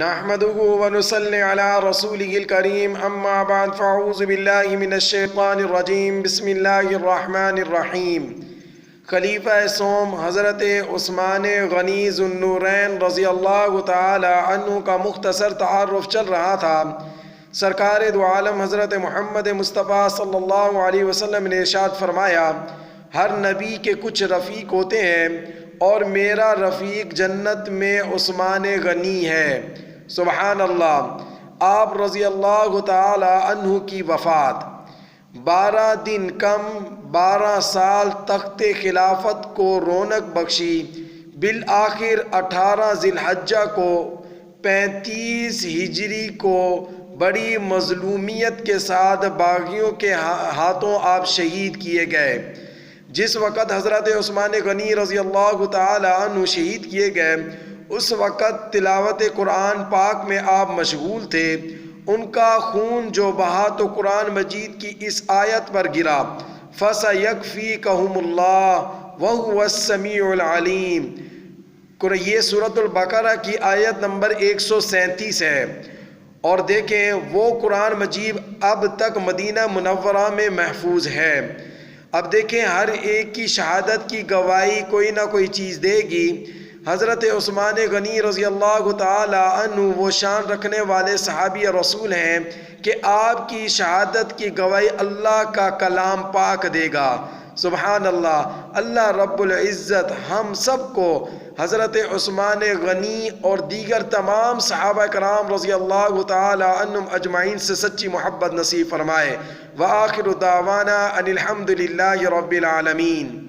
نحمده ونصلي على رسوله الكريم اما بعد فاعوذ باللہ من الشیطان الرجیم بسم اللہ الرحمن الرحیم۔ خلیفہ سوم حضرت عثمان غنی ذو النورین رضی اللہ تعالی عنہ کا مختصر تعارف چل رہا تھا۔ سرکار دو عالم حضرت محمد مصطفیٰ صلی اللہ علیہ وسلم نے ارشاد فرمایا، ہر نبی کے کچھ رفیق ہوتے ہیں اور میرا رفیق جنت میں عثمان غنی ہے۔ سبحان اللہ۔ آپ رضی اللہ تعالی عنہ کی وفات 12 دن کم 12 سال تخت خلافت کو رونق بخشی۔ بالآخر 18 ذی الحجہ کو 35 ہجری کو بڑی مظلومیت کے ساتھ باغیوں کے ہاتھوں آپ شہید کیے گئے۔ جس وقت حضرت عثمان غنی رضی اللہ تعالی عنہ شہید کیے گئے، اس وقت تلاوت قرآن پاک میں آپ مشغول تھے۔ ان کا خون جو بہا تو قرآن مجید کی اس آیت پر گرا، فَسَيَكْفِيكَهُمُ اللَّهُ وَهُوَ السَّمِيعُ الْعَلِيمُ۔ یہ سورۃ البقرہ کی آیت نمبر 137 ہے۔ اور دیکھیں وہ قرآن مجید اب تک مدینہ منورہ میں محفوظ ہے۔ اب دیکھیں ہر ایک کی شہادت کی گواہی کوئی نہ کوئی چیز دے گی۔ حضرت عثمان غنی رضی اللہ تعالی عنہ وہ شان رکھنے والے صحابی رسول ہیں کہ آپ کی شہادت کی گواہی اللہ کا کلام پاک دے گا۔ سبحان اللہ۔ اللہ رب العزت ہم سب کو حضرت عثمان غنی اور دیگر تمام صحابہ کرام رضی اللہ تعالی عنہم اجمعین سے سچی محبت نصیب فرمائے۔ وآخر دعوانا ان الحمد للہ رب العالمین۔